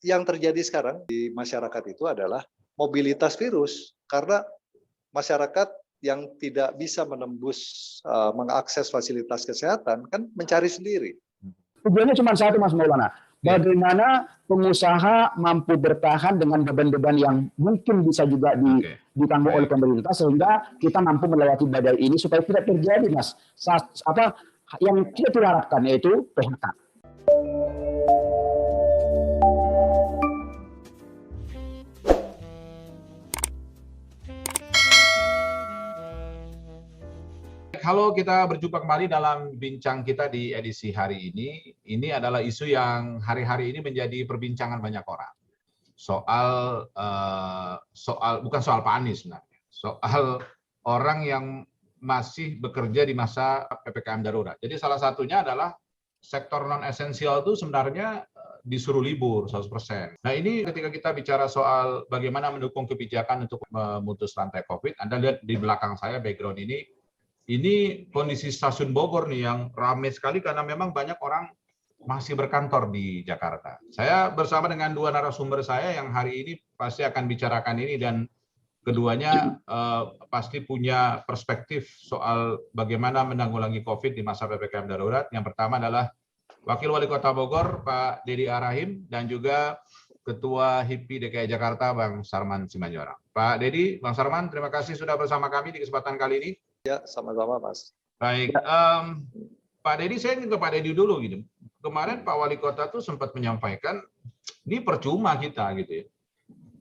yang terjadi sekarang di masyarakat itu adalah mobilitas virus, karena masyarakat yang tidak bisa menembus mengakses fasilitas kesehatan kan mencari sendiri. Tujuannya cuma satu, Mas Maulana. Bagaimana pengusaha mampu bertahan dengan beban-beban yang mungkin bisa juga ditanggung oleh pemerintah, sehingga kita mampu melewati badai ini supaya tidak terjadi, Mas, yang kita harapkan, yaitu PHK. Halo, kita berjumpa kembali dalam bincang kita di edisi hari ini. Ini adalah isu yang hari-hari ini menjadi perbincangan banyak orang. Bukan soal Pak Anies sebenarnya, soal orang yang masih bekerja di masa PPKM darurat. Jadi salah satunya adalah sektor non-esensial itu sebenarnya disuruh libur 100%. Nah, ini ketika kita bicara soal bagaimana mendukung kebijakan untuk memutus rantai COVID, Anda lihat di belakang saya background ini kondisi stasiun Bogor nih yang ramai sekali karena memang banyak orang masih berkantor di Jakarta. Saya bersama dengan dua narasumber saya yang hari ini pasti akan bicarakan ini, dan keduanya pasti punya perspektif soal bagaimana menanggulangi COVID di masa PPKM darurat. Yang pertama adalah Wakil Wali Kota Bogor, Pak Dedi Arahim, dan juga Ketua HIPI DKI Jakarta, Bang Sarman Simanjorang. Pak Dedi, Bang Sarman, terima kasih sudah bersama kami di kesempatan kali ini. Ya, sama-sama, Mas. Baik, Pak Dedi, saya ingin ke Pak Dedi dulu gitu. Kemarin Pak Wali Kota tuh sempat menyampaikan, ini percuma kita gitu ya.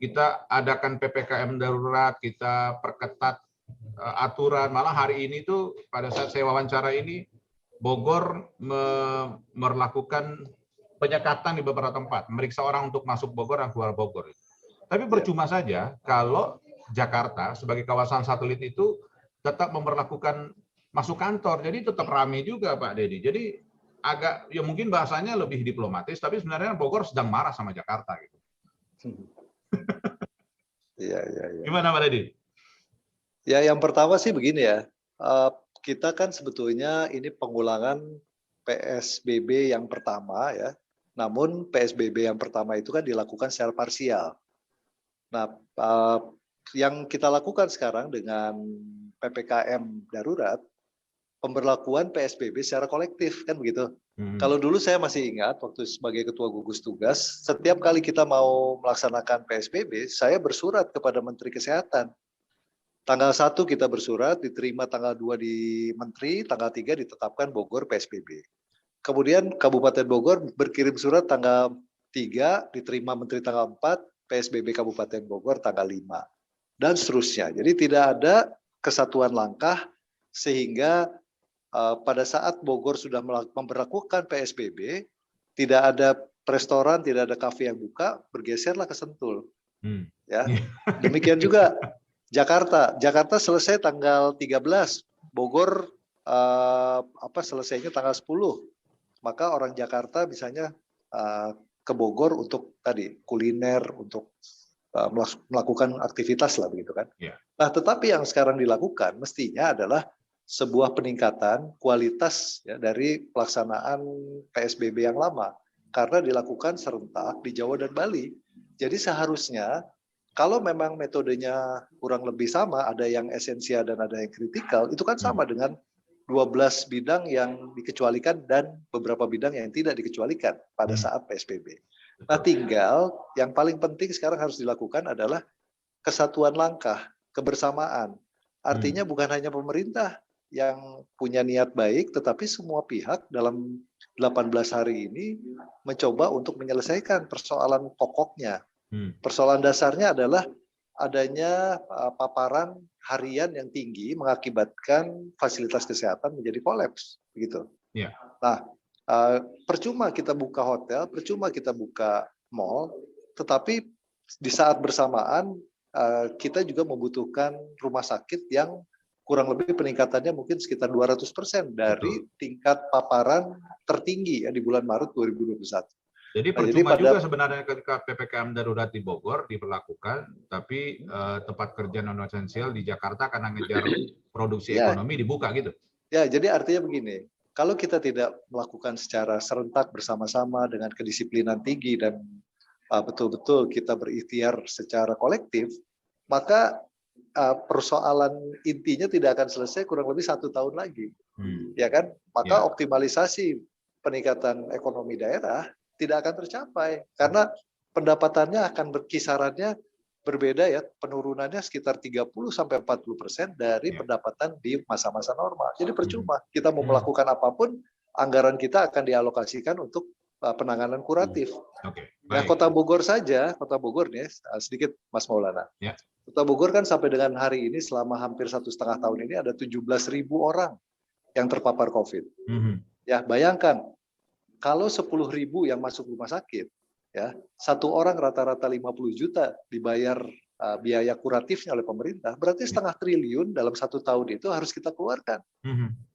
Kita adakan PPKM darurat, kita perketat aturan, malah hari ini tuh pada saat saya wawancara ini, Bogor melakukan penyekatan di beberapa tempat, meriksa orang untuk masuk Bogor dan keluar Bogor. Tapi percuma saja kalau Jakarta sebagai kawasan satelit itu tetap memperlakukan masuk kantor, jadi tetap ramai juga Pak Dedi. Jadi agak, ya mungkin bahasanya lebih diplomatis, tapi sebenarnya Bogor sedang marah sama Jakarta gitu. Iya. Gimana Pak Dedi? Ya, yang pertama sih begini ya, kita kan sebetulnya ini pengulangan PSBB yang pertama ya, namun PSBB yang pertama itu kan dilakukan secara parsial. Nah, yang kita lakukan sekarang dengan PPKM darurat, pemberlakuan PSBB secara kolektif, kan begitu. Kalau dulu saya masih ingat, waktu sebagai Ketua Gugus Tugas, setiap kali kita mau melaksanakan PSBB, saya bersurat kepada Menteri Kesehatan. Tanggal 1 kita bersurat, diterima tanggal 2 di Menteri, tanggal 3 ditetapkan Bogor PSBB. Kemudian Kabupaten Bogor berkirim surat tanggal 3, diterima Menteri tanggal 4, PSBB Kabupaten Bogor tanggal 5. Dan seterusnya. Jadi tidak ada kesatuan langkah sehingga pada saat Bogor sudah memperlakukan PSBB, tidak ada restoran, tidak ada kafe yang buka, bergeserlah ke Sentul. Ya. Demikian juga Jakarta. Jakarta selesai tanggal 13, Bogor selesainya tanggal 10. Maka orang Jakarta misalnya ke Bogor untuk tadi kuliner, untuk melakukan aktivitas lah begitu kan. Yeah. Nah, tetapi yang sekarang dilakukan mestinya adalah sebuah peningkatan kualitas ya, dari pelaksanaan PSBB yang lama, karena dilakukan serentak di Jawa dan Bali. Jadi seharusnya kalau memang metodenya kurang lebih sama, ada yang esensial dan ada yang kritikal, itu kan sama dengan 12 bidang yang dikecualikan dan beberapa bidang yang tidak dikecualikan pada saat PSBB. Nah, tinggal yang paling penting sekarang harus dilakukan adalah kesatuan langkah, kebersamaan. Artinya bukan hanya pemerintah yang punya niat baik, tetapi semua pihak dalam 18 hari ini mencoba untuk menyelesaikan persoalan pokoknya. Persoalan dasarnya adalah adanya paparan harian yang tinggi mengakibatkan fasilitas kesehatan menjadi kolaps, begitu. Yeah. Nah, percuma kita buka hotel, percuma kita buka mall, tetapi di saat bersamaan kita juga membutuhkan rumah sakit yang kurang lebih peningkatannya mungkin sekitar 200% dari tingkat paparan tertinggi ya di bulan Maret 2021. Jadi percuma juga sebenarnya ketika PPKM darurat di Bogor diberlakukan, tapi tempat kerja non esensial di Jakarta karena ngejar produksi ekonomi dibuka gitu. Ya, jadi artinya begini, kalau kita tidak melakukan secara serentak bersama-sama dengan kedisiplinan tinggi dan betul-betul kita berikhtiar secara kolektif, maka persoalan intinya tidak akan selesai kurang lebih 1 tahun lagi, ya kan? Maka optimalisasi peningkatan ekonomi daerah tidak akan tercapai karena pendapatannya akan berkisarannya berbeda ya, penurunannya sekitar 30-40% dari pendapatan di masa-masa normal. Jadi percuma kita mau melakukan apapun, anggaran kita akan dialokasikan untuk penanganan kuratif. Nah, Kota Bogor saja, Kota Bogor nih, sedikit Mas Maulana. Kota Bogor kan sampai dengan hari ini selama hampir 1,5 tahun ini ada 17.000 orang yang terpapar COVID. Ya, bayangkan kalau 10.000 yang masuk rumah sakit, ya, 1 orang rata-rata 50 juta dibayar biaya kuratifnya oleh pemerintah, berarti 0,5 triliun dalam 1 tahun itu harus kita keluarkan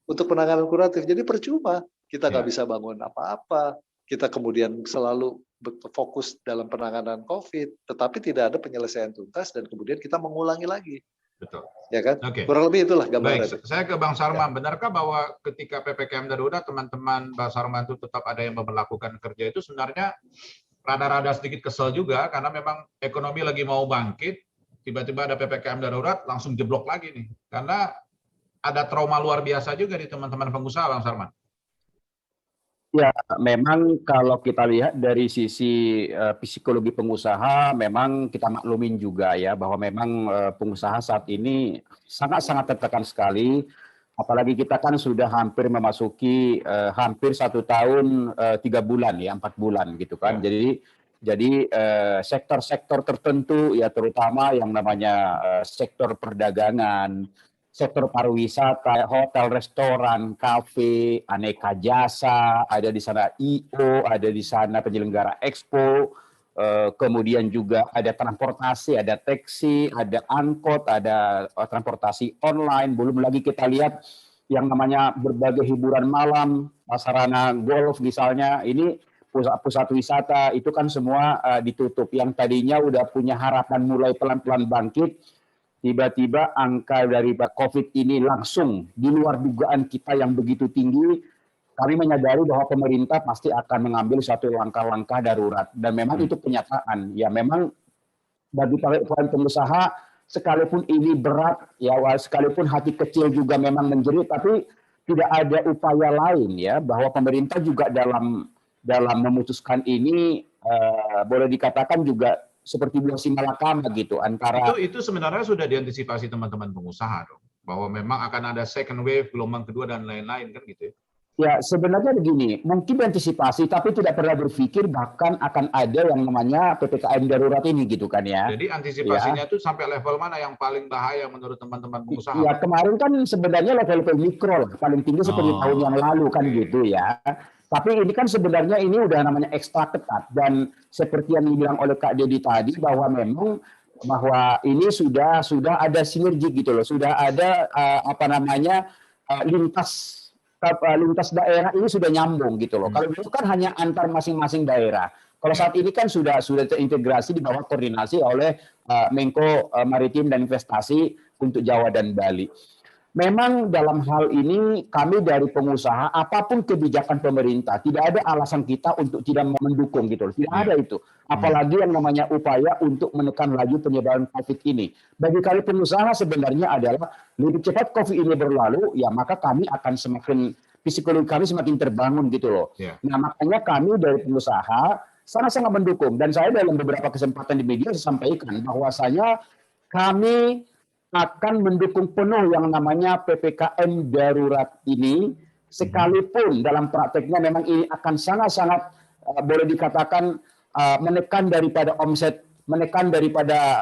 untuk penanganan kuratif. Jadi percuma kita nggak bisa bangun apa-apa, kita kemudian selalu fokus dalam penanganan COVID, tetapi tidak ada penyelesaian tuntas dan kemudian kita mengulangi lagi. Betul. Ya kan? Kurang lebih itulah gambaran. Baik, saya ke Bang Sarman. Benarkah bahwa ketika PPKM darurat teman-teman Bang Sarman itu tetap ada yang memperlakukan kerja itu sebenarnya rada-rada sedikit kesel juga karena memang ekonomi lagi mau bangkit, tiba-tiba ada PPKM darurat langsung jeblok lagi nih. Karena ada trauma luar biasa juga di teman-teman pengusaha, Bang Sarman. Ya, memang kalau kita lihat dari sisi psikologi pengusaha, memang kita maklumin juga ya bahwa memang pengusaha saat ini sangat-sangat tertekan sekali. Apalagi kita kan sudah hampir memasuki hampir 1 tahun 3 bulan ya, 4 bulan gitu kan. Jadi sektor-sektor tertentu ya terutama yang namanya sektor perdagangan, sektor pariwisata, hotel, restoran, kafe, aneka jasa, ada di sana I.O., ada di sana penyelenggara Expo, kemudian juga ada transportasi, ada taksi, ada angkot, ada transportasi online, belum lagi kita lihat yang namanya berbagai hiburan malam, sarana golf misalnya, ini pusat-pusat wisata itu kan semua ditutup. Yang tadinya udah punya harapan mulai pelan-pelan bangkit, tiba-tiba angka dari COVID ini langsung di luar dugaan kita yang begitu tinggi. Kami menyadari bahwa pemerintah pasti akan mengambil suatu langkah-langkah darurat. Dan memang itu kenyataan. Ya memang bagi para pengusaha, sekalipun ini berat, ya sekalipun hati kecil juga memang menjerit, tapi tidak ada upaya lain ya bahwa pemerintah juga dalam memutuskan ini boleh dikatakan juga seperti buah simalakama gitu antara itu sebenarnya sudah diantisipasi teman-teman pengusaha dong bahwa memang akan ada second wave, gelombang kedua dan lain-lain kan gitu ya. Ya sebenarnya begini, mungkin diantisipasi tapi tidak pernah berpikir bahkan akan ada yang namanya PPKM darurat ini gitu kan ya. Jadi antisipasinya itu sampai level mana yang paling bahaya menurut teman-teman pengusaha? Ya kemarin kan sebenarnya level mikro lah, paling tinggi seperti tahun yang lalu kan gitu ya. Tapi ini kan sebenarnya ini udah namanya ekstra ketat dan seperti yang dibilang oleh Kak Dedi tadi bahwa memang bahwa ini sudah ada sinergi gitu loh, sudah ada lintas daerah ini sudah nyambung gitu loh. Kalau dulu kan hanya antar masing-masing daerah. Kalau saat ini kan sudah terintegrasi di bawah koordinasi oleh Menko Maritim dan Investasi untuk Jawa dan Bali. Memang dalam hal ini kami dari pengusaha apapun kebijakan pemerintah tidak ada alasan kita untuk tidak mendukung gitu loh. Tidak ada itu. Apalagi yang namanya upaya untuk menekan laju penyebaran COVID ini. Bagi kami pengusaha sebenarnya adalah lebih cepat COVID ini berlalu, ya maka kami akan psikologi kami semakin terbangun gitu loh. Nah makanya kami dari pengusaha sangat-sangat mendukung. Dan saya dalam beberapa kesempatan di media saya sampaikan bahwasanya kami akan mendukung penuh yang namanya PPKM darurat ini, sekalipun dalam prakteknya memang ini akan sangat-sangat boleh dikatakan menekan daripada omset, menekan daripada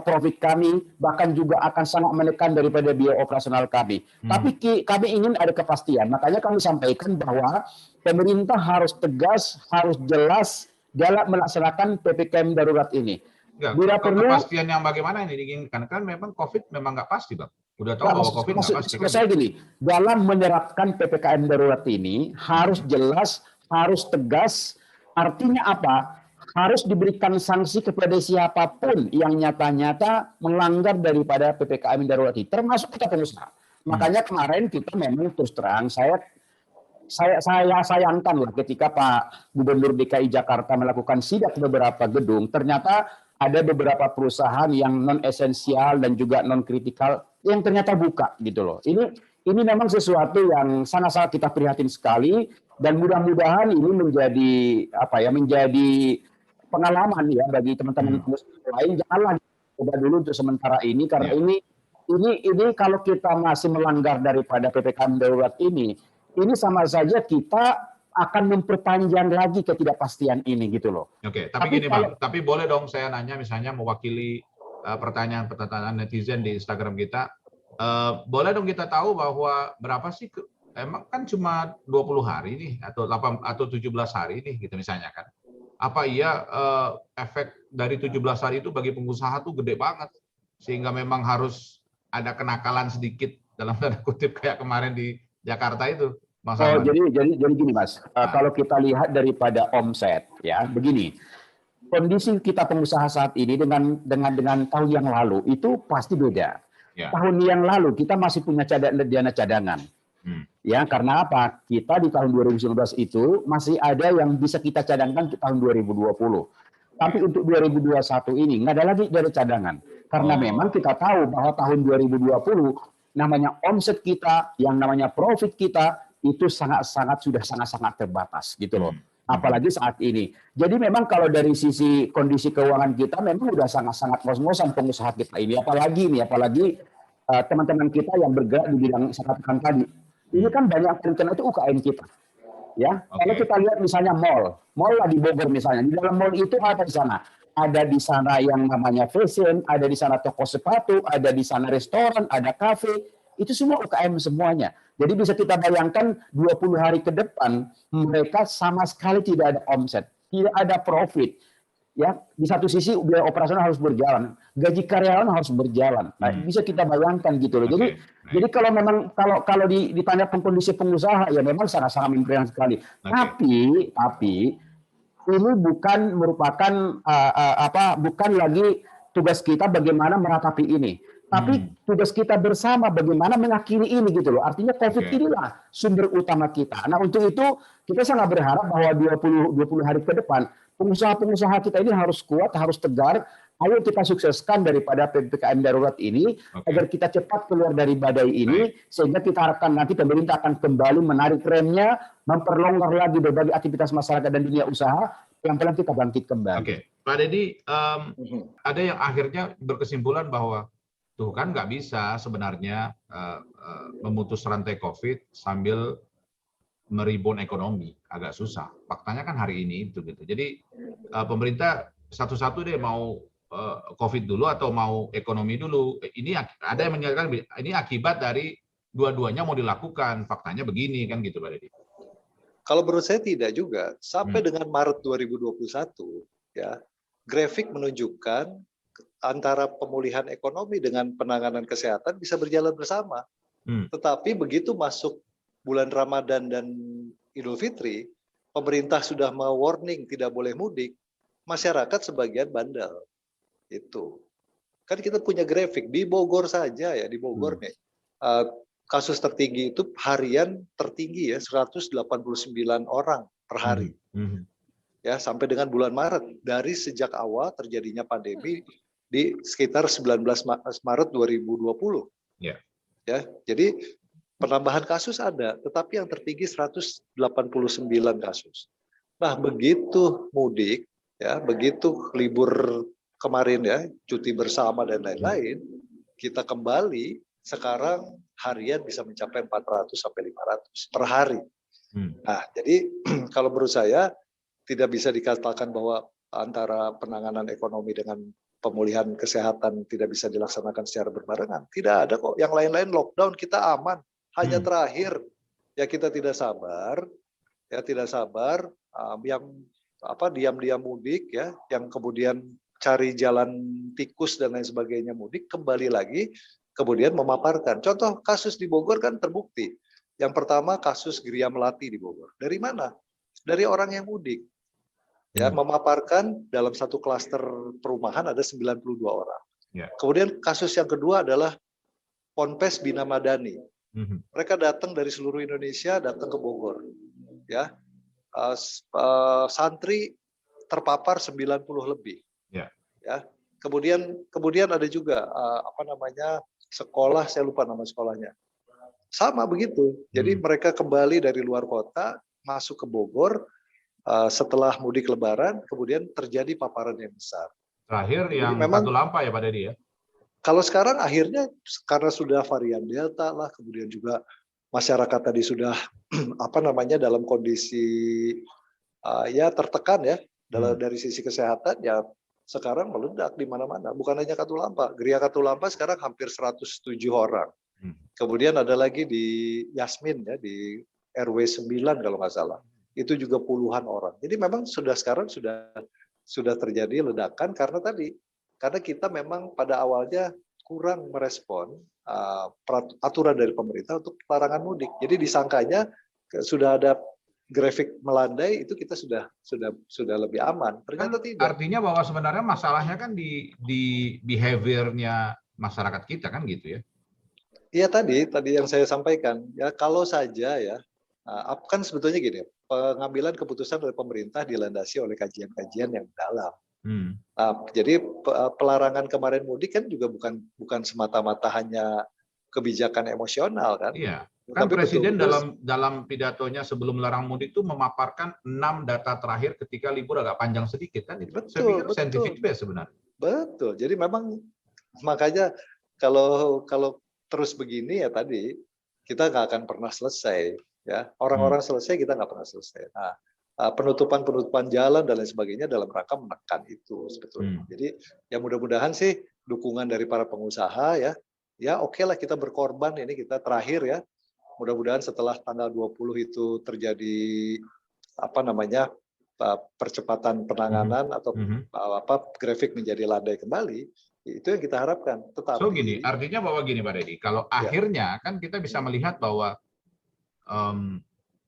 profit kami, bahkan juga akan sangat menekan daripada biaya operasional kami. Tapi kami ingin ada kepastian, makanya kami sampaikan bahwa pemerintah harus tegas, harus jelas dalam melaksanakan PPKM darurat ini. Bila perlu kepastian yang bagaimana ini diinginkan kan memang COVID memang nggak pasti bang. Udah tahu bahwa COVID nggak pasti. Saya gini, dalam menerapkan PPKM darurat ini harus jelas, harus tegas. Artinya apa? Harus diberikan sanksi kepada siapapun yang nyata-nyata melanggar daripada PPKM darurat ini, termasuk kita pengusaha. Makanya kemarin kita memang terus terang saya saya sayangkan lah ketika Pak Gubernur DKI Jakarta melakukan sidak beberapa gedung, ternyata ada beberapa perusahaan yang non esensial dan juga non kritikal yang ternyata buka gitu loh. Ini memang sesuatu yang sangat-sangat kita prihatin sekali, dan mudah-mudahan ini menjadi menjadi pengalaman ya bagi teman-teman lain. Janganlah coba dulu untuk sementara ini, karena ini kalau kita masih melanggar daripada PPKM darurat ini sama saja kita akan memperpanjang lagi ketidakpastian ini gitu loh. Oke, tapi gini Bang, tapi boleh dong saya nanya misalnya mewakili pertanyaan netizen di Instagram kita. Boleh dong kita tahu bahwa berapa sih, emang kan cuma 20 hari nih atau 17 hari nih gitu misalnya kan. Apa iya efek dari 17 hari itu bagi pengusaha tuh gede banget sehingga memang harus ada kenakalan sedikit dalam tanda kutip kayak kemarin di Jakarta itu, Mas Oh, Ahmad? jadi gini Mas, kalau kita lihat daripada omset ya, begini. Kondisi kita pengusaha saat ini dengan tahun yang lalu itu pasti beda. Ya. Tahun yang lalu kita masih punya dana cadangan. Ya, karena apa? Kita di tahun 2019 itu masih ada yang bisa kita cadangkan ke tahun 2020. Tapi untuk 2021 ini nggak ada lagi dari cadangan. Karena memang kita tahu bahwa tahun 2020 namanya omset kita, yang namanya profit kita itu sudah sangat-sangat terbatas gitu loh. Apalagi saat ini. Jadi memang kalau dari sisi kondisi keuangan kita memang sudah sangat-sangat ngos-ngosan pengusaha kita ini. Apalagi teman-teman kita yang bergerak di bidang saya katakan tadi. Ini kan banyak terkena itu UKM kita. Ya, kalau kita lihat misalnya mall lah di Bogor misalnya, di dalam mall itu apa di sana? Ada di sana yang namanya fashion, ada di sana toko sepatu, ada di sana restoran, ada kafe. Itu semua UKM semuanya. Jadi bisa kita bayangkan 20 hari ke depan mereka sama sekali tidak ada omset, tidak ada profit. Ya, di satu sisi biaya operasional harus berjalan, gaji karyawan harus berjalan. Nah, bisa kita bayangkan gitu loh. Jadi kalau memang kalau ditanya kondisi pengusaha ya memang sangat-sangat memprihatinkan sekali. Tapi ini bukan merupakan bukan lagi tugas kita bagaimana meratapi ini. Tapi tugas kita bersama bagaimana mengakhiri ini gitu loh. Artinya COVID inilah sumber utama kita. Nah, untuk itu kita sangat berharap bahwa 20 hari ke depan pengusaha-pengusaha kita ini harus kuat, harus tegar. Ayo kita sukseskan daripada PPKM darurat ini agar kita cepat keluar dari badai ini, sehingga kita harapkan nanti pemerintah akan kembali menarik remnya, memperlonggar lagi berbagai aktivitas masyarakat dan dunia usaha, pelan-pelan kita bangkit kembali. Oke, Pak Deddy, ada yang akhirnya berkesimpulan bahwa tuh kan nggak bisa sebenarnya memutus rantai COVID sambil meribon ekonomi, agak susah. Faktanya kan hari ini itu gitu. Jadi pemerintah satu-satu deh mau COVID dulu atau mau ekonomi dulu. Ini ada yang menyatakan ini akibat dari dua-duanya mau dilakukan. Faktanya begini kan gitu Pak Deddy. Kalau menurut saya tidak juga. Sampai dengan Maret 2021 ya, grafik menunjukkan antara pemulihan ekonomi dengan penanganan kesehatan bisa berjalan bersama. Tetapi begitu masuk bulan Ramadan dan Idul Fitri, pemerintah sudah mewarning tidak boleh mudik, masyarakat sebagian bandel. Itu. Kan kita punya grafik di Bogor saja ya, di Bogor nih. Kasus tertinggi itu harian tertinggi ya, 189 orang per hari. Ya, sampai dengan bulan Maret, dari sejak awal terjadinya pandemi di sekitar 19 Maret 2020. Ya, jadi penambahan kasus ada, tetapi yang tertinggi 189 kasus. Nah, begitu mudik, ya, begitu libur kemarin ya, cuti bersama dan lain-lain, kita kembali sekarang harian bisa mencapai 400 sampai 500 per hari. Nah, jadi kalau menurut saya tidak bisa dikatakan bahwa antara penanganan ekonomi dengan pemulihan kesehatan tidak bisa dilaksanakan secara berbarengan. Tidak ada kok. Yang lain-lain lockdown kita aman. Hanya terakhir ya kita tidak sabar, yang diam-diam mudik ya, yang kemudian cari jalan tikus dan lain sebagainya mudik, kembali lagi kemudian memaparkan. Contoh kasus di Bogor kan terbukti. Yang pertama kasus Gria Melati di Bogor. Dari mana? Dari orang yang mudik. Ya, memaparkan dalam satu klaster perumahan ada 92 orang. Kemudian kasus yang kedua adalah Ponpes Bina Madani. Mereka datang dari seluruh Indonesia, datang ke Bogor. Ya, santri terpapar 90 lebih. Ya. Kemudian ada juga sekolah, saya lupa nama sekolahnya. Sama begitu. Jadi mereka kembali dari luar kota, masuk ke Bogor setelah mudik Lebaran, kemudian terjadi paparan yang besar. Terakhir yang Katulampa ya Pak Dedi ya? Kalau sekarang akhirnya karena sudah varian Delta lah, kemudian juga masyarakat tadi sudah dalam kondisi ya tertekan ya dari sisi kesehatan, ya sekarang meledak di mana-mana. Bukan hanya Katulampa, Geria Katulampa sekarang hampir 107 orang. Kemudian ada lagi di Yasmin ya, di RW 9 kalau nggak salah. Itu juga puluhan orang. Jadi memang sekarang sudah terjadi ledakan karena kita memang pada awalnya kurang merespon aturan dari pemerintah untuk larangan mudik. Jadi disangkanya sudah ada grafik melandai, itu kita sudah lebih aman. Ternyata tidak. Artinya bahwa sebenarnya masalahnya kan di behavior-nya masyarakat kita kan gitu ya? Iya tadi yang saya sampaikan ya, kalau saja ya kan sebetulnya gini, pengambilan keputusan oleh pemerintah dilandasi oleh kajian-kajian yang dalam. Jadi pelarangan kemarin mudik kan juga bukan semata-mata hanya kebijakan emosional kan? Iya. Kan tapi Presiden dalam pidatonya sebelum larang mudik itu memaparkan 6 data terakhir ketika libur agak panjang sedikit kan? Saya pikir scientific base sebenarnya. Betul. Jadi memang makanya kalau terus begini ya tadi kita nggak akan pernah selesai ya. Orang-orang selesai, kita nggak pernah selesai. Nah, penutupan jalan dan lain sebagainya dalam rangka menekan itu sebetulnya. Jadi ya mudah-mudahan sih dukungan dari para pengusaha ya oke lah kita berkorban, ini kita terakhir ya. Mudah-mudahan setelah tanggal 20 itu terjadi percepatan penanganan atau grafik menjadi landai kembali, itu yang kita harapkan. Tetapi gini, artinya bahwa gini Pak Dedi, kalau akhirnya kan kita bisa melihat bahwa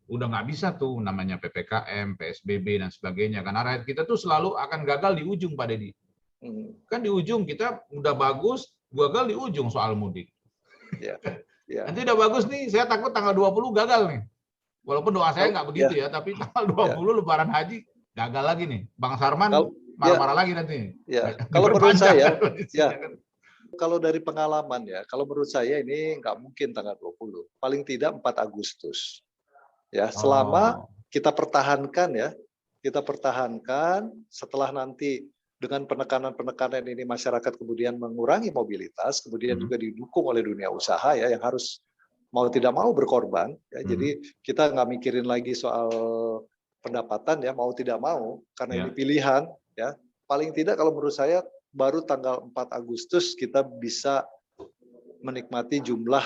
udah nggak bisa tuh namanya PPKM, PSBB dan sebagainya, karena rakyat kita tuh selalu akan gagal di ujung Pak Dedi. Kan di ujung kita udah bagus, gagal di ujung soal mudik. Nanti udah bagus nih, saya takut tanggal 20 gagal nih. Walaupun doa saya nggak begitu ya, tapi tanggal 20 Lebaran Haji gagal lagi nih. Bang Sarman marah-marah lagi nanti. Kalau menurut saya, kalau dari pengalaman ya, kalau menurut saya ini nggak mungkin tanggal 20. Paling tidak 4 Agustus. Ya, selama kita pertahankan setelah nanti dengan penekanan ini masyarakat kemudian mengurangi mobilitas, kemudian juga didukung oleh dunia usaha ya yang harus mau tidak mau berkorban ya. Jadi kita nggak mikirin lagi soal pendapatan ya, mau tidak mau karena ini pilihan ya. Paling tidak kalau menurut saya baru tanggal 4 Agustus kita bisa menikmati jumlah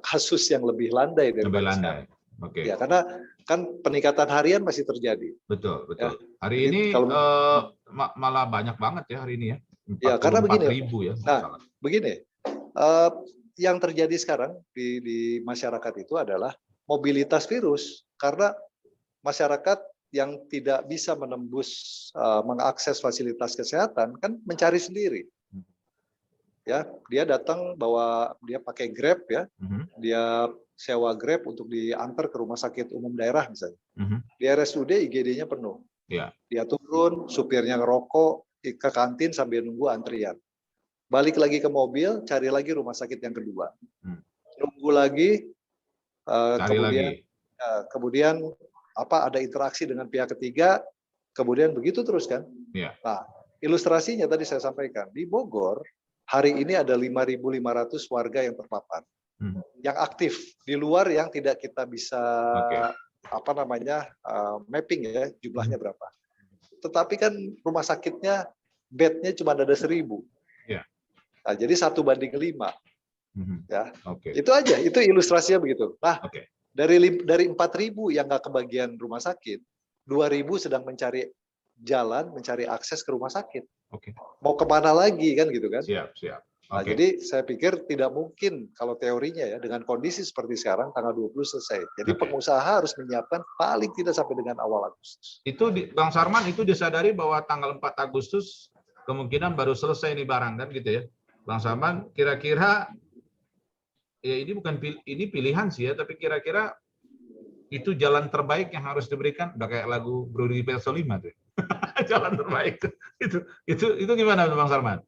kasus yang lebih landai daripada sekarang. Ya, karena kan peningkatan harian masih terjadi. Betul. Ya. Hari ini malah banyak banget ya hari ini ya. 44.000 karena begini. Ya. Nah, begini. Yang terjadi sekarang di masyarakat itu adalah mobilitas virus karena masyarakat yang tidak bisa menembus mengakses fasilitas kesehatan kan mencari sendiri. Ya, dia datang dia pakai Grab ya. Dia sewa Grab untuk diantar ke rumah sakit umum daerah misalnya. Di RSUD IGD-nya penuh. Dia turun, supirnya ngerokok ke kantin sambil nunggu antrian. Balik lagi ke mobil, cari lagi rumah sakit yang kedua. Nunggu lagi, kemudian ada interaksi dengan pihak ketiga, kemudian begitu terus kan. Nah, ilustrasinya tadi saya sampaikan, di Bogor, hari ini ada 5.500 warga yang terpapar. Yang aktif, di luar yang tidak kita bisa mapping ya, jumlahnya berapa. Tetapi kan rumah sakitnya, bednya cuma ada 1.000. Nah, jadi 1:5. Ya, itu aja, itu ilustrasinya begitu. Nah, dari 4.000 yang nggak kebagian rumah sakit, 2.000 sedang mencari jalan, mencari akses ke rumah sakit. Mau kemana lagi kan gitu kan? Siap. Nah, jadi saya pikir tidak mungkin kalau teorinya ya dengan kondisi seperti sekarang tanggal 20 selesai. Jadi pengusaha harus menyiapkan paling tidak sampai dengan awal Agustus. Itu Bang Sarman itu disadari bahwa tanggal 4 Agustus kemungkinan baru selesai ini barang kan gitu ya. Bang Sarman kira-kira ya ini bukan ini pilihan sih ya, tapi kira-kira itu jalan terbaik yang harus diberikan. Udah kayak lagu Brody Pelsolima tuh. Jalan terbaik itu gimana Bang Sarman?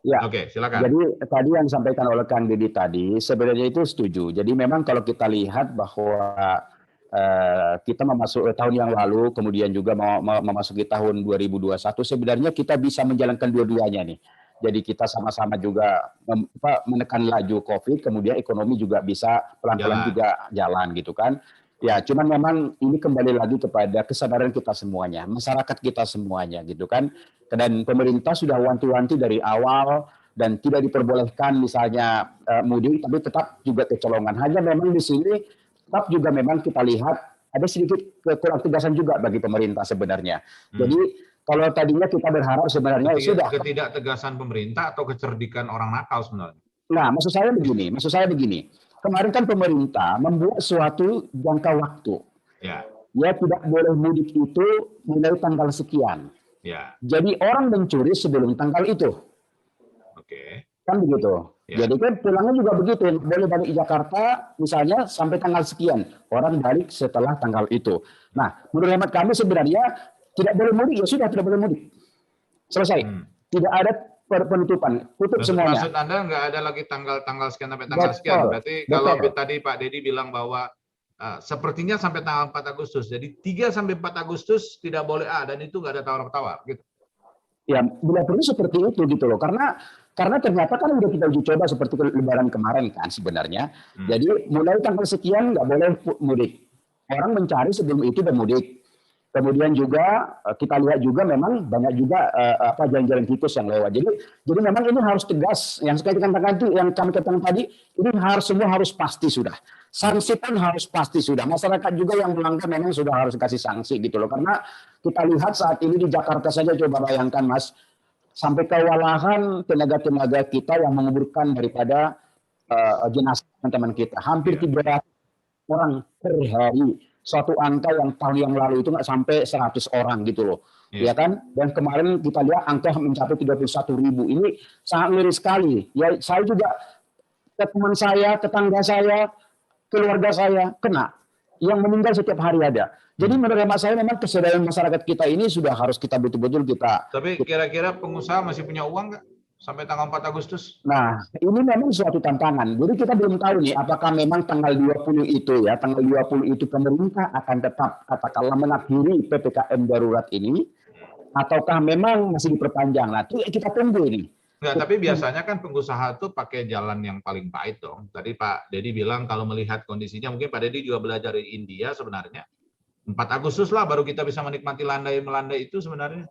Ya, Oke, silakan. jadi tadi yang disampaikan oleh Kang Deddy tadi, sebenarnya itu setuju. Jadi memang kalau kita lihat bahwa kita memasuki tahun yang lalu, kemudian juga memasuki tahun 2021, sebenarnya kita bisa menjalankan dua-duanya nih. Jadi kita sama-sama juga menekan laju COVID, kemudian ekonomi juga bisa pelan-pelan juga jalan gitu kan. Ya, cuman memang ini kembali lagi kepada kesadaran kita semuanya, masyarakat kita semuanya gitu kan. Dan pemerintah sudah wanti-wanti dari awal dan tidak diperbolehkan misalnya mudik, tapi tetap juga kecolongan. Hanya memang di sini tetap juga memang kita lihat ada sedikit kekurang tegasan juga bagi pemerintah sebenarnya. Jadi kalau tadinya kita berharap sebenarnya sudah ketidaktegasan pemerintah atau kecerdikan orang nakal sebenarnya. Nah, maksud saya begini. Kemarin kan pemerintah membuat suatu jangka waktu. Ya. Ya tidak boleh mudik itu mulai tanggal sekian. Ya. Jadi orang mencuri sebelum tanggal itu. Oke. Kan begitu. Ya. Jadi kan pulangnya juga begitu. Boleh balik Jakarta misalnya sampai tanggal sekian. Orang balik setelah tanggal itu. Nah, menurut hemat kami sebenarnya tidak boleh mudik, ya sudah tidak boleh mudik. Selesai. Tidak ada penutupan, tutup semuanya. Maksud Anda nggak ada lagi tanggal sekian sampai tanggal sekian. Berarti kalau tadi Pak Deddy bilang bahwa sepertinya sampai tanggal 4 Agustus. Jadi 3 sampai 4 Agustus tidak boleh dan itu nggak ada tawar-tawar gitu. Ya, bila perlu seperti itu gitu loh. Karena ternyata kan udah kita uji coba seperti Lebaran kemarin kan sebenarnya. Jadi mulai tanggal sekian nggak boleh mudik. Orang mencari sebelum itu dan mudik. Kemudian juga kita lihat juga memang banyak juga jalan-jalan tikus yang lewat. Jadi memang ini harus tegas. Yang sekali katakan itu, yang kami katakan tadi, ini semua harus pasti sudah. Sanksi pun harus pasti sudah. Masyarakat juga yang melanggar memang sudah harus kasih sanksi gitu loh. Karena kita lihat saat ini di Jakarta saja, coba bayangkan Mas, sampai kewalahan tenaga-tenaga kita yang menguburkan daripada jenazah teman-teman kita. Hampir 300 orang per hari. Suatu angka yang tahun yang lalu itu nggak sampai 100 orang gitu loh. Ya kan? Dan kemarin kita lihat angka mencapai 31.000. Ini sangat miris sekali. Ya, saya juga, teman saya, tetangga saya, keluarga saya kena. Yang meninggal setiap hari ada. Jadi menurut hemat saya memang kesadaran masyarakat kita ini sudah harus kita betul-betul kita. Tapi kira-kira pengusaha masih punya uang nggak sampai tanggal 4 Agustus? Nah, ini memang suatu tantangan. Jadi kita belum tahu nih apakah memang tanggal 20 itu ya, tanggal 20 itu pemerintah akan tetap katakanlah mengakhiri PPKM darurat ini ataukah memang masih diperpanjang. Nah, itu kita tunggu ini. Enggak, tapi biasanya kan pengusaha tuh pakai jalan yang paling pahit dong. Tadi Pak Deddy bilang kalau melihat kondisinya, mungkin Pak Deddy juga belajar dari India sebenarnya. 4 Agustus lah baru kita bisa menikmati landai-melandai itu sebenarnya.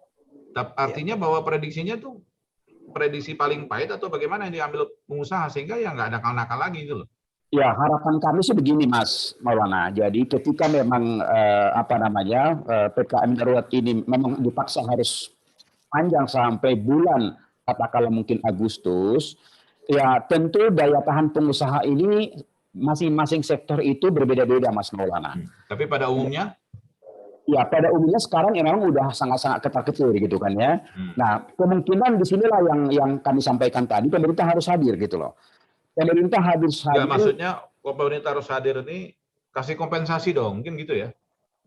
Artinya bahwa prediksinya tuh prediksi paling pahit atau bagaimana yang diambil pengusaha sehingga ya nggak ada nakal-nakal lagi gitu loh. Ya, harapan kami sih begini Mas Maulana. Jadi ketika memang PPKM darurat ini memang dipaksa harus panjang sampai bulan katakanlah mungkin Agustus, ya tentu daya tahan pengusaha ini masing-masing sektor itu berbeda-beda Mas Maulana. Tapi pada umumnya? Ya, pada umumnya sekarang memang udah sangat-sangat ketar-ketir gitu kan ya. Nah, kemungkinan di sinilah yang kami sampaikan tadi, pemerintah harus hadir gitu loh. Pemerintah harus hadir. Ya, maksudnya pemerintah harus hadir ini kasih kompensasi dong, mungkin gitu ya?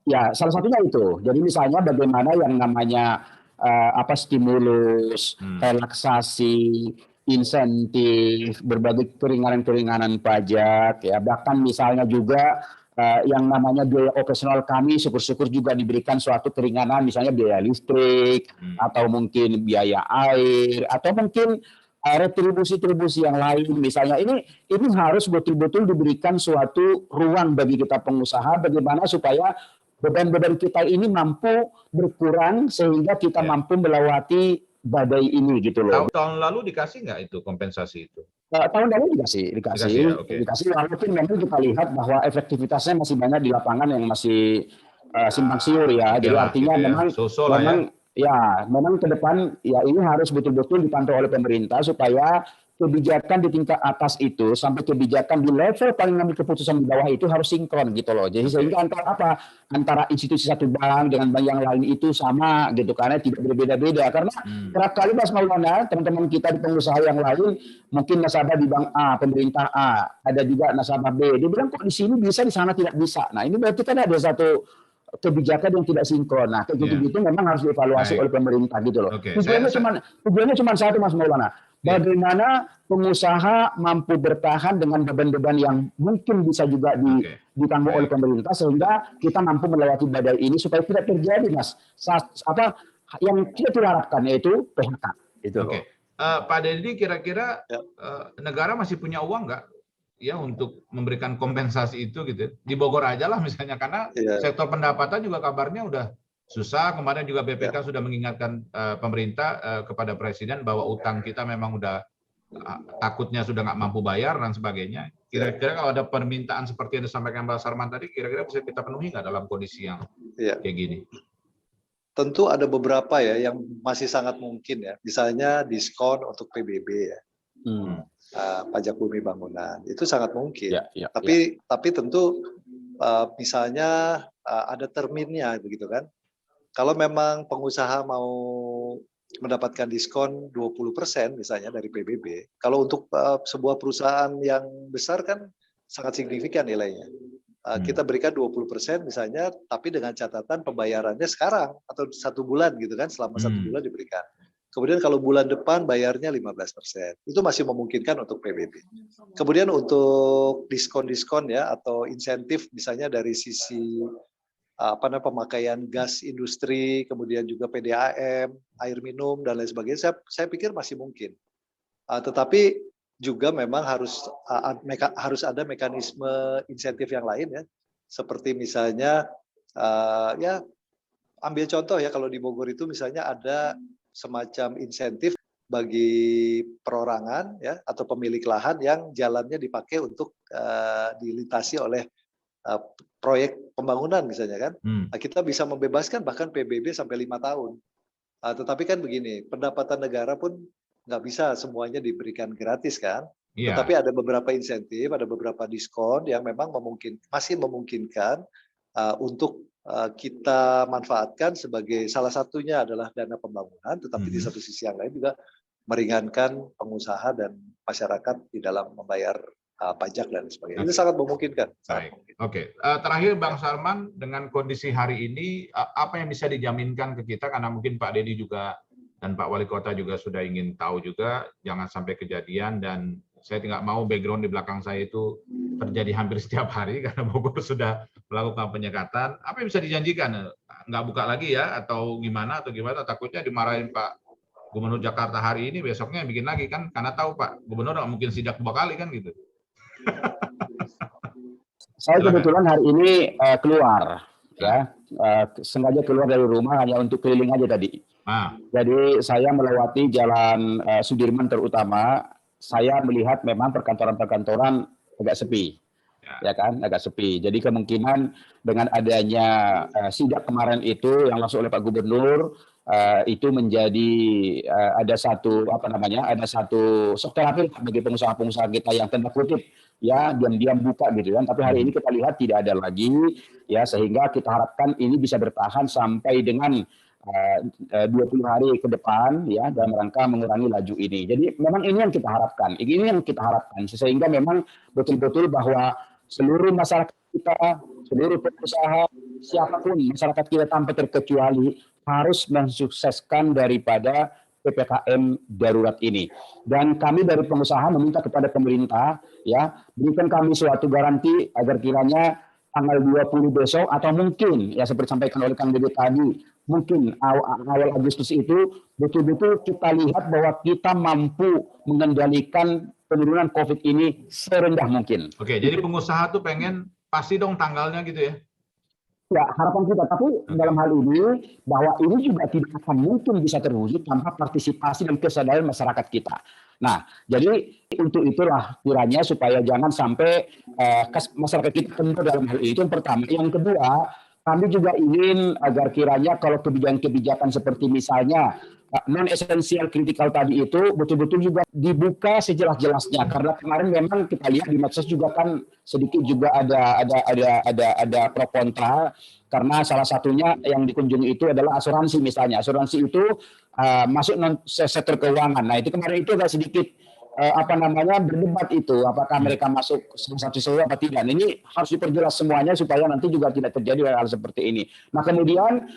Ya, salah satunya itu. Jadi misalnya bagaimana yang namanya stimulus, relaksasi, insentif, berbagai keringanan-keringanan pajak, ya bahkan misalnya juga yang namanya biaya operasional kami syukur-syukur juga diberikan suatu keringanan, misalnya biaya listrik atau mungkin biaya air atau mungkin retribusi-retribusi yang lain. Misalnya ini harus betul-betul diberikan suatu ruang bagi kita pengusaha bagaimana supaya beban-beban kita ini mampu berkurang sehingga kita mampu melewati badai ini gitu loh. Tahun lalu dikasih nggak itu kompensasi itu? Tahun lalu dikasih walaupun memang kita lihat bahwa efektivitasnya masih banyak di lapangan yang masih simpang siur ya. Jadi artinya gitu memang ke depan ya ini harus betul-betul dipantau oleh pemerintah supaya kebijakan di tingkat atas itu sampai kebijakan di level paling ngambil keputusan di bawah itu harus sinkron gitu loh. Jadi sehingga antara institusi satu bank dengan bank yang lain itu sama gitu karena tidak berbeda-beda. Karena kerap kali Mas Maulana, teman-teman kita di pengusaha yang lain mungkin nasabah di bank A, pemerintah A, ada juga nasabah B. Dia bilang kok di sini bisa, di sana tidak bisa. Nah ini berarti kan ada satu kebijakan yang tidak sinkron. Nah, kayak gitu-gitu memang harus dievaluasi oleh pemerintah gitu loh. Tujuannya cuma satu Mas Maulana. Bagaimana pengusaha mampu bertahan dengan beban-beban yang mungkin bisa juga ditanggung oleh pemerintah sehingga kita mampu melewati badai ini supaya tidak terjadi Mas. Yang kita harapkan yaitu PHK. Itu. Pak Deddy, kira-kira negara masih punya uang nggak? Ya untuk memberikan kompensasi itu gitu di Bogor aja lah misalnya karena sektor pendapatan juga kabarnya udah susah. Kemarin juga BPK sudah mengingatkan pemerintah kepada presiden bahwa utang kita memang udah takutnya sudah nggak mampu bayar dan sebagainya. Kira-kira kalau ada permintaan seperti yang disampaikan Pak Sarman tadi, kira-kira bisa kita penuhi nggak dalam kondisi yang kayak gini? Tentu ada beberapa ya yang masih sangat mungkin ya. Misalnya diskon untuk PBB ya. Pajak bumi bangunan itu sangat mungkin. Tapi tentu misalnya ada terminnya begitu kan. Kalau memang pengusaha mau mendapatkan diskon 20% misalnya dari PBB, kalau untuk sebuah perusahaan yang besar kan sangat signifikan nilainya. Kita berikan 20% misalnya, tapi dengan catatan pembayarannya sekarang atau 1 bulan gitu kan, selama 1 bulan diberikan. Kemudian kalau bulan depan bayarnya 15%, itu masih memungkinkan untuk PBB. Kemudian untuk diskon-diskon ya atau insentif misalnya dari sisi pemakaian gas industri, kemudian juga PDAM, air minum dan lain sebagainya, saya pikir masih mungkin. Tetapi juga memang harus ada mekanisme insentif yang lain ya, seperti misalnya ya ambil contoh ya kalau di Bogor itu misalnya ada semacam insentif bagi perorangan ya atau pemilik lahan yang jalannya dipakai untuk dilintasi oleh proyek pembangunan misalnya kan. Nah, kita bisa membebaskan bahkan PBB sampai 5 tahun. Tetapi kan begini, pendapatan negara pun nggak bisa semuanya diberikan gratis kan. Tetapi ada beberapa insentif, ada beberapa diskon yang memang masih memungkinkan untuk kita manfaatkan sebagai salah satunya adalah dana pembangunan, tetapi di satu sisi yang lain juga meringankan pengusaha dan masyarakat di dalam membayar pajak dan sebagainya. Ini sangat memungkinkan. Oke. Terakhir Bang Sarman, dengan kondisi hari ini apa yang bisa dijaminkan ke kita, karena mungkin Pak Deddy juga dan Pak Wali Kota juga sudah ingin tahu juga jangan sampai kejadian, dan saya tidak mau background di belakang saya itu terjadi hampir setiap hari karena Bogor sudah melakukan penyekatan. Apa yang bisa dijanjikan? Nggak buka lagi ya atau gimana takutnya dimarahin Pak Gubernur Jakarta hari ini, besoknya bikin lagi kan, karena tahu Pak Gubernur nggak mungkin sidak 2 kali kan gitu. Saya kebetulan hari ini keluar ya, sengaja keluar dari rumah hanya untuk keliling aja tadi. Jadi saya melewati jalan Sudirman terutama, saya melihat memang perkantoran-perkantoran agak sepi. Ya kan, agak sepi. Jadi kemungkinan dengan adanya sidak kemarin itu yang langsung oleh Pak Gubernur itu menjadi ada satu shock terapi bagi pengusaha-pengusaha kita yang tanda kutip ya diam-diam buka gitu kan. Tapi hari ini kita lihat tidak ada lagi ya, sehingga kita harapkan ini bisa bertahan sampai dengan 20 hari ke depan ya dalam rangka mengurangi laju ini. Jadi memang ini yang kita harapkan. Sehingga memang betul-betul bahwa seluruh masyarakat kita, seluruh pengusaha, siapapun masyarakat kita tanpa terkecuali harus mensukseskan daripada PPKM darurat ini. Dan kami dari pengusaha meminta kepada pemerintah ya berikan kami suatu garansi agar kiranya tanggal 20 besok atau mungkin ya seperti disampaikan oleh Kang Deddy tadi, mungkin awal Agustus itu betul-betul kita lihat bahwa kita mampu mengendalikan penurunan COVID ini serendah mungkin. Oke, jadi pengusaha tuh pengen pasti dong tanggalnya gitu ya? Ya, harapan kita. Tapi dalam hal ini, bahwa ini juga tidak akan mungkin bisa terwujud tanpa partisipasi dan kesadaran masyarakat kita. Nah, jadi untuk itulah kiranya supaya jangan sampai masyarakat kita tentu dalam hal itu. Yang pertama. Yang kedua, kami juga ingin agar kiranya kalau kebijakan-kebijakan seperti misalnya non esensial kritikal tadi itu betul-betul juga dibuka sejelas-jelasnya, karena kemarin memang kita lihat di medsos juga kan sedikit juga ada pro kontra, karena salah satunya yang dikunjungi itu adalah asuransi misalnya. Asuransi itu masuk non sektor keuangan. Nah, itu kemarin itu agak sedikit berdebat itu, apakah mereka masuk salah satu sektor apa tidak. Nah, ini harus diperjelas semuanya supaya nanti juga tidak terjadi hal seperti ini. Nah, kemudian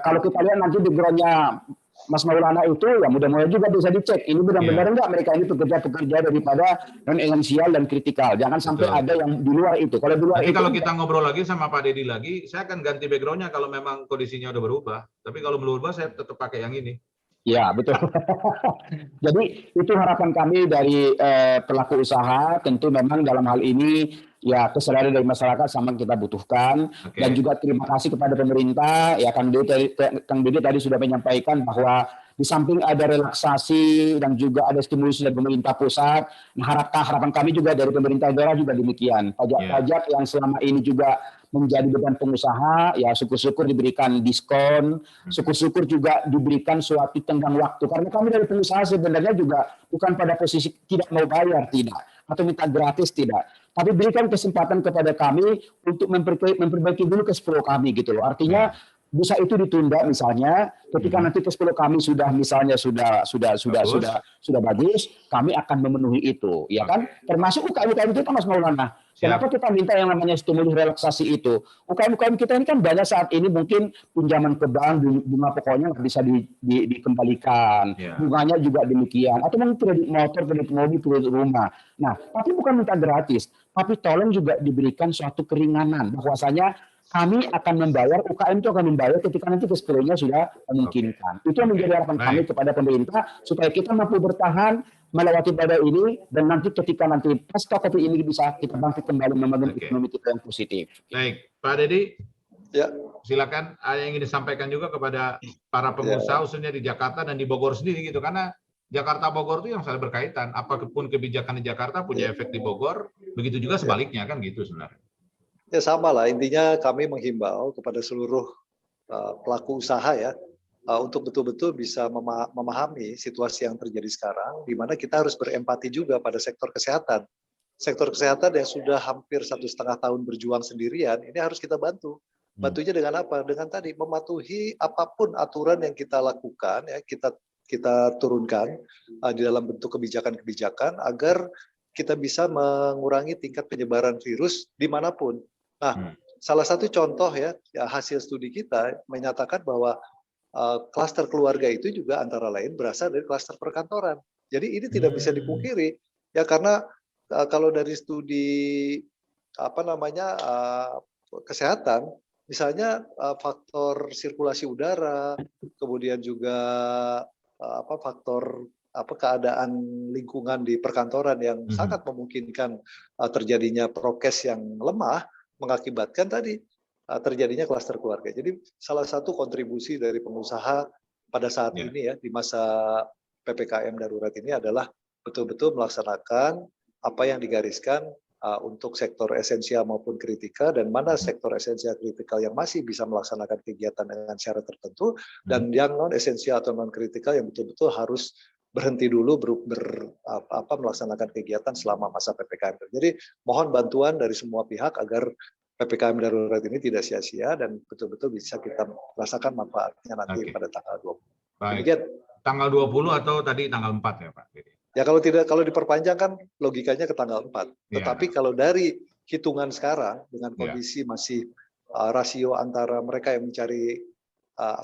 kalau kita lihat nanti background-nya Mas Maulana itu, ya mudah-mudahan juga bisa dicek. Ini benar-benar enggak mereka ini pekerja-pekerja daripada non esensial dan kritikal. Jangan sampai ada yang di luar itu. Kalau di luar Nanti itu, kalau kita ngobrol lagi sama Pak Dedi lagi, saya akan ganti background-nya kalau memang kondisinya udah berubah. Tapi kalau belum berubah, saya tetap pakai yang ini. ya betul. Jadi itu harapan kami dari pelaku usaha. Tentu memang dalam hal ini ya kesadaran dari masyarakat sama kita butuhkan. Dan juga terima kasih kepada pemerintah. Ya Kang Dede tadi sudah menyampaikan bahwa di samping ada relaksasi dan juga ada stimulus dari pemerintah pusat, harapan kami juga dari pemerintah daerah juga demikian. Pajak-pajak yang selama ini juga menjadi beban pengusaha, ya syukur-syukur diberikan diskon, syukur-syukur juga diberikan suatu tenggang waktu. Karena kami dari pengusaha sebenarnya juga bukan pada posisi tidak mau bayar, tidak, atau minta gratis, tidak. Tapi berikan kesempatan kepada kami untuk memperbaiki dulu cash flow kami gitu loh. Artinya bisa itu ditunda misalnya ketika nanti cash flow kami sudah misalnya sudah bagus, kami akan memenuhi itu, ya kan? Termasuk UKM-UKM itu kan Mas Maulana. Kenapa kita minta yang namanya stimulus relaksasi itu? UKM-UKM kita ini kan banyak saat ini mungkin pinjaman ke bank bunga pokoknya nggak bisa dikembalikan, bunganya juga demikian, atau mungkin kredit motor, kredit mobil, kredit rumah. Nah, tapi bukan minta gratis, tapi tolong juga diberikan suatu keringanan bahwasanya kami akan membayar, UKM itu akan membayar ketika nanti cash flow-nya sudah memungkinkan. Itu yang menjadi harapan kami kepada pemerintah supaya kita mampu bertahan melewati badai ini, dan nanti ketika nanti pasca COVID ini bisa kita bangkit kembali membangun ekonomi kita yang positif. Baik, Pak Dedi, ya silakan. Ada yang ingin disampaikan juga kepada para pengusaha khususnya di Jakarta dan di Bogor sendiri gitu, karena Jakarta Bogor itu yang saling berkaitan. Apapun kebijakan di Jakarta punya efek di Bogor, begitu juga sebaliknya kan gitu sebenarnya. Ya sama lah, intinya kami menghimbau kepada seluruh pelaku usaha ya, untuk betul-betul bisa memahami situasi yang terjadi sekarang, di mana kita harus berempati juga pada sektor kesehatan. Sektor kesehatan yang sudah hampir 1,5 tahun berjuang sendirian, ini harus kita bantu. Bantunya dengan apa? Dengan tadi mematuhi apapun aturan yang kita lakukan, ya kita turunkan di dalam bentuk kebijakan-kebijakan agar kita bisa mengurangi tingkat penyebaran virus dimanapun. Nah, salah satu contoh ya hasil studi kita menyatakan bahwa klaster keluarga itu juga antara lain berasal dari klaster perkantoran. Jadi ini tidak bisa dipungkiri ya, karena kalau dari studi kesehatan, misalnya faktor sirkulasi udara, kemudian juga faktor keadaan lingkungan di perkantoran yang sangat memungkinkan terjadinya prokes yang lemah, mengakibatkan tadi terjadinya klaster keluarga. Jadi salah satu kontribusi dari pengusaha pada saat ini ya, di masa PPKM darurat ini adalah betul-betul melaksanakan apa yang digariskan untuk sektor esensial maupun kritikal, dan mana sektor esensial kritikal yang masih bisa melaksanakan kegiatan dengan syarat tertentu, dan yang non esensial atau non kritikal yang betul-betul harus berhenti dulu melaksanakan kegiatan selama masa PPKM. Jadi mohon bantuan dari semua pihak agar PPKM darurat ini tidak sia-sia dan betul-betul bisa kita rasakan manfaatnya nanti pada tanggal 20. Baik. Tanggal 20 atau tadi tanggal 4 ya Pak? Ya kalau diperpanjang kan logikanya ke tanggal 4. Tetapi kalau dari hitungan sekarang dengan kondisi masih rasio antara mereka yang mencari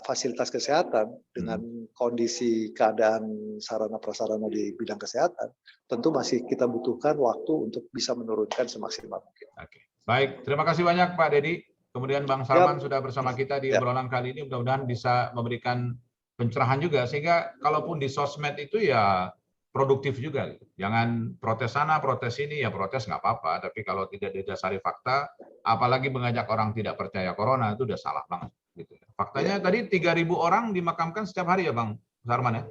fasilitas kesehatan dengan kondisi keadaan sarana prasarana di bidang kesehatan, tentu masih kita butuhkan waktu untuk bisa menurunkan semaksimal mungkin. Oke. Baik, terima kasih banyak Pak Dedi. Kemudian Bang Salman sudah bersama kita di obrolan kali ini. Mudah-mudahan bisa memberikan pencerahan juga, sehingga kalaupun di sosmed itu ya produktif juga. Jangan protes sana, protes sini, ya protes nggak apa-apa. Tapi kalau tidak didasari fakta, apalagi mengajak orang tidak percaya corona, itu udah salah banget. Gitu. Faktanya tadi 3.000 orang dimakamkan setiap hari ya Bang Sarman ya?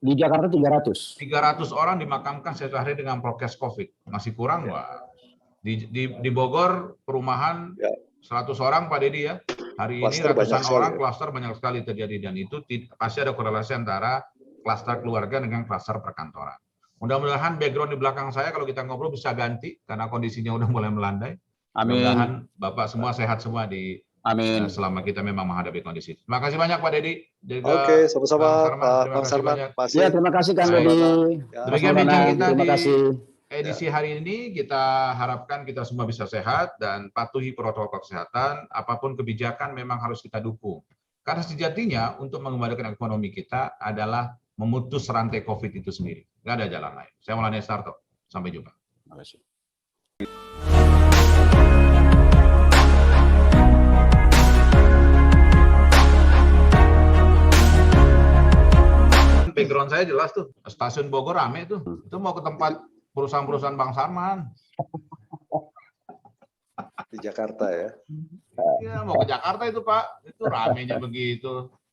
Di Jakarta 300. 300 orang dimakamkan setiap hari dengan prokes COVID. Masih kurang, Wah. Di Bogor perumahan 100 orang Pak Dedi ya? Hari ini Kluster banyak ratusan sekali, orang ya. klaster banyak sekali terjadi, dan itu pasti ada korelasi antara klaster keluarga dengan klaster perkantoran. Mudah-mudahan background di belakang saya kalau kita ngobrol bisa ganti karena kondisinya udah mulai melandai. Mudah-mudahan Amin. Bapak semua sehat semua di Amin. selama kita memang menghadapi kondisi. Terima kasih banyak Pak Dedi. Oke, Juga sama-sama Bang Sarman, Pak terima Bang kasih Sarman. banyak. Masih. Ya, terima kasih Kang Baik. Dodi. Ya. Mas Demikian Maulana, bincang kita terima di kasih. edisi hari ini. Kita harapkan kita semua bisa sehat dan patuhi protokol kesehatan. Apapun kebijakan memang harus kita dukung. Karena sejatinya untuk mengembalikan ekonomi kita adalah memutus rantai COVID itu sendiri. Nggak ada jalan lain. Saya Maulana Sarto. Sampai jumpa. Terima kasih. Background saya jelas tuh. Stasiun Bogor rame tuh. Itu mau ke tempat perusahaan-perusahaan Bang Sarman. Di Jakarta ya. Ya, mau ke Jakarta itu Pak. Itu ramenya begitu.